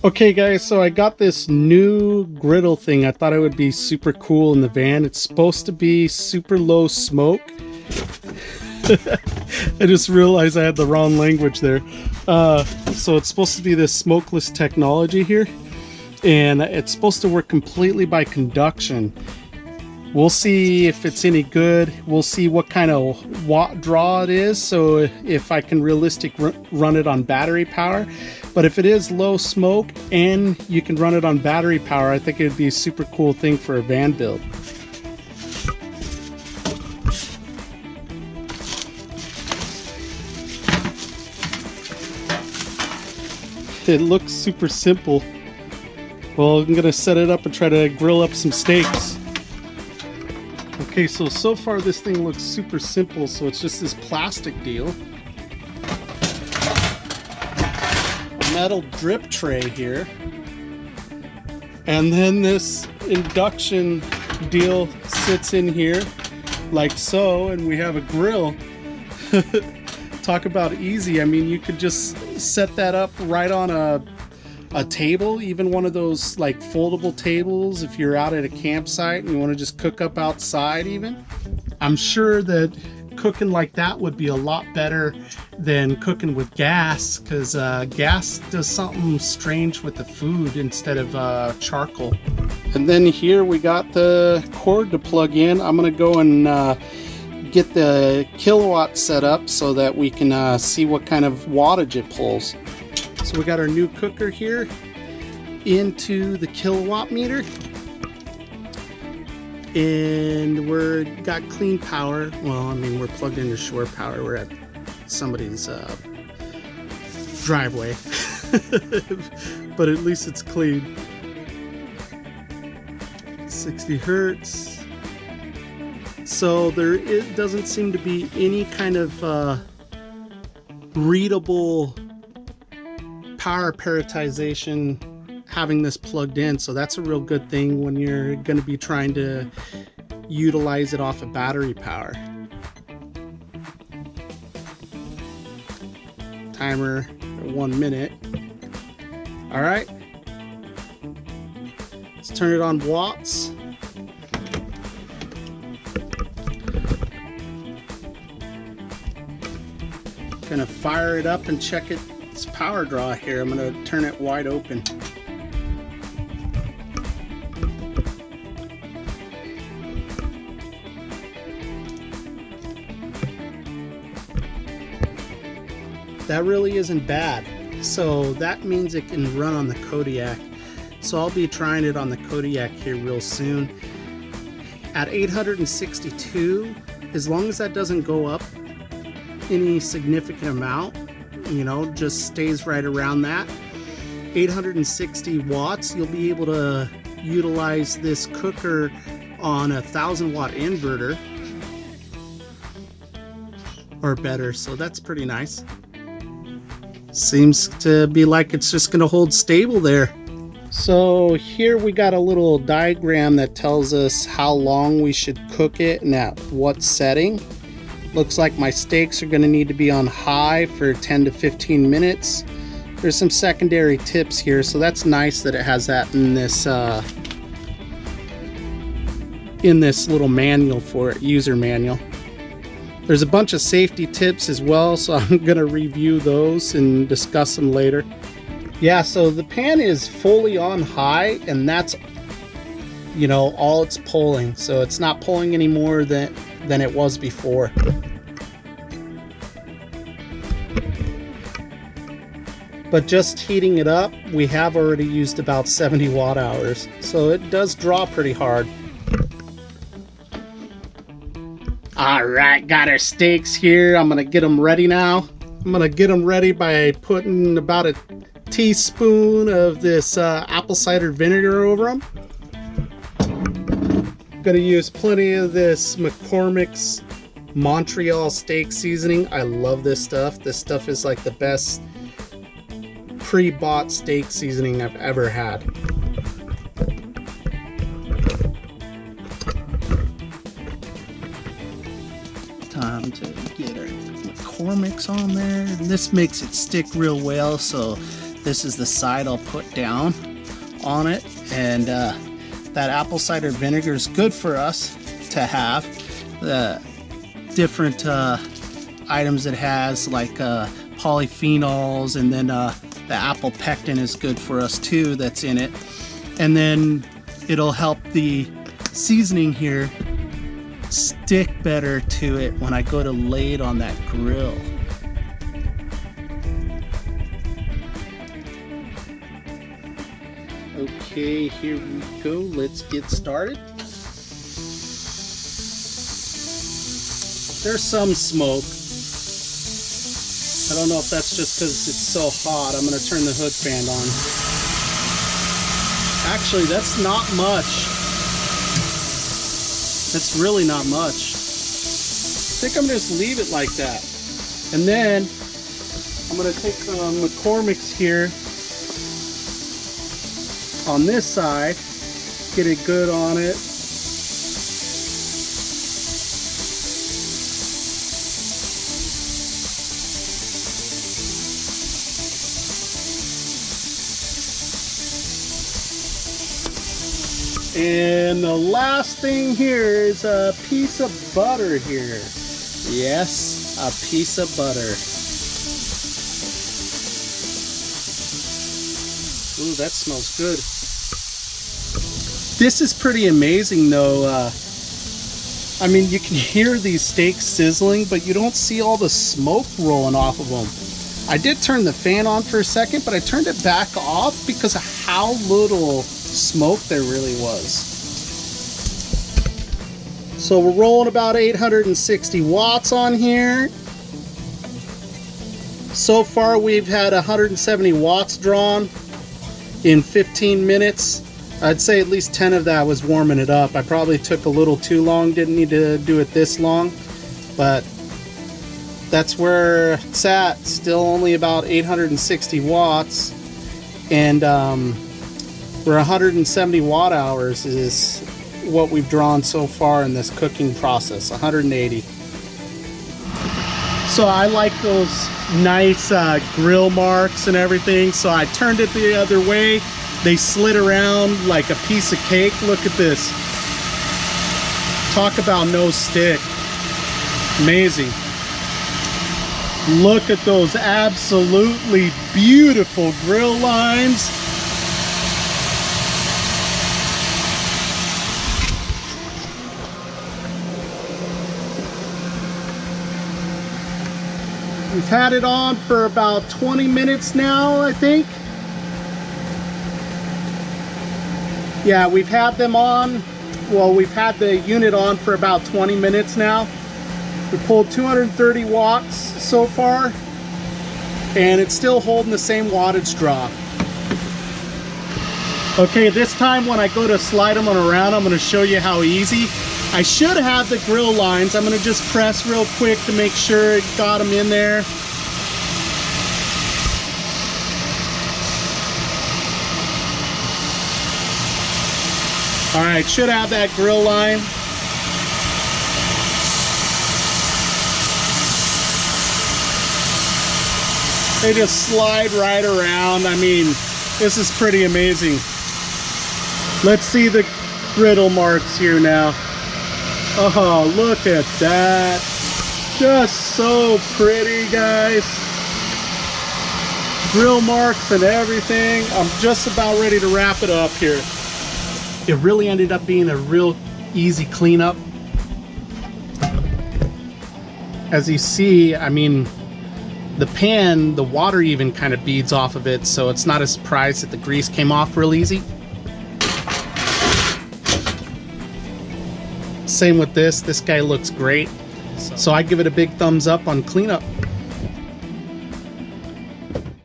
Okay guys, so I got this new griddle thing. I thought it would be super cool in the van. It's supposed to be super low smoke. I just realized I had the wrong language there. So it's supposed to be this smokeless technology here, and it's supposed to work completely by conduction. We'll see if it's any good. We'll see what kind of watt draw it is, so if I can realistically run it on battery power. But if it is low smoke and you can run it on battery power, I think it would be a super cool thing for a van build. It looks super simple. Well, I'm gonna set it up and try to grill up some steaks. Okay, so far this thing looks super simple. So it's just this plastic deal, a metal drip tray here, and then this induction deal sits in here like so, and we have a grill. Talk about easy. I mean, you could just set that up right on a table, even one of those like foldable tables if you're out at a campsite and you want to just cook up outside even. I'm sure that cooking like that would be a lot better than cooking with gas, because gas does something strange with the food instead of charcoal. And then here we got the cord to plug in. I'm gonna go and get the kilowatt set up so that we can see what kind of wattage it pulls. So we got our new cooker here into the kilowatt meter, and we're got clean power. Well, I mean, we're plugged into shore power. We're at somebody's driveway, but at least it's clean. 60 hertz. So it doesn't seem to be any kind of readable power periodization having this plugged in, so that's a real good thing when you're going to be trying to utilize it off of battery power. Timer for 1 minute. All right, let's turn it on watts. Gonna fire it up and check its power draw here. I'm gonna turn it wide open. That really isn't bad. So that means it can run on the Kodiak. So I'll be trying it on the Kodiak here real soon. At 862, as long as that doesn't go up any significant amount, you know, just stays right around that 860 watts, you'll be able to utilize this cooker on a 1,000-watt inverter or better. So that's pretty nice. Seems to be like it's just going to hold stable there. So here we got a little diagram that tells us how long we should cook it and at what setting. Looks like my steaks are going to need to be on high for 10 to 15 minutes. There's some secondary tips here, so that's nice that it has that in this little manual for it, user manual. There's a bunch of safety tips as well, so I'm going to review those and discuss them later. Yeah, so the pan is fully on high, and that's, you know, all it's pulling. So it's not pulling any more than it was before. But just heating it up, we have already used about 70 watt hours. So it does draw pretty hard. All right, got our steaks here. I'm gonna get them ready now. I'm gonna get them ready by putting about a teaspoon of this apple cider vinegar over them. Gonna use plenty of this McCormick's Montreal steak seasoning. I love this stuff. This stuff is like the best pre-bought steak seasoning I've ever had. Time to get our McCormick's on there, and this makes it stick real well, so This is the side I'll put down on it. And that apple cider vinegar is good for us to have. The different items it has, like polyphenols, and then the apple pectin is good for us too, that's in it. And then it'll help the seasoning here stick better to it when I go to lay it on that grill. Okay, here we go. Let's get started. There's some smoke. I don't know if that's just because it's so hot. I'm going to turn the hood fan on. Actually, that's not much. That's really not much. I think I'm going to just leave it like that. And then I'm going to take some McCormick's here on this side, get it good on it. And the last thing here is a piece of butter here. Yes, a piece of butter. Ooh, that smells good. This is pretty amazing though. I mean, you can hear these steaks sizzling, but you don't see all the smoke rolling off of them. I did turn the fan on for a second, but I turned it back off because of how little smoke there really was. So we're rolling about 860 watts on here. So far we've had 170 watts drawn in 15 minutes. I'd say at least 10 of that was warming it up. I probably took a little too long, didn't need to do it this long, but that's where it's at. Still only about 860 watts, and we're 170 watt hours is what we've drawn so far in this cooking process. 180. So I like those nice grill marks and everything, so I turned it the other way. They slid around like a piece of cake. Look at this. Talk about no stick. Amazing. Look at those absolutely beautiful grill lines. We've had it on for about 20 minutes now, I think. Yeah, we've had them on. Well, we've had the unit on for about 20 minutes now. We pulled 230 watts so far, and it's still holding the same wattage draw. Okay, this time when I go to slide them around, I'm going to show you how easy. I should have the grill lines. I'm going to just press real quick to make sure it got them in there. All right, should have that grill line. They just slide right around. I mean, this is pretty amazing. Let's see the griddle marks here now. Oh, look at that. Just so pretty, guys. Grill marks and everything. I'm just about ready to wrap it up here. It really ended up being a real easy cleanup. As you see, I mean, the pan, the water even kind of beads off of it, so it's not a surprise that the grease came off real easy. Same with this guy looks great. So I give it a big thumbs up on cleanup.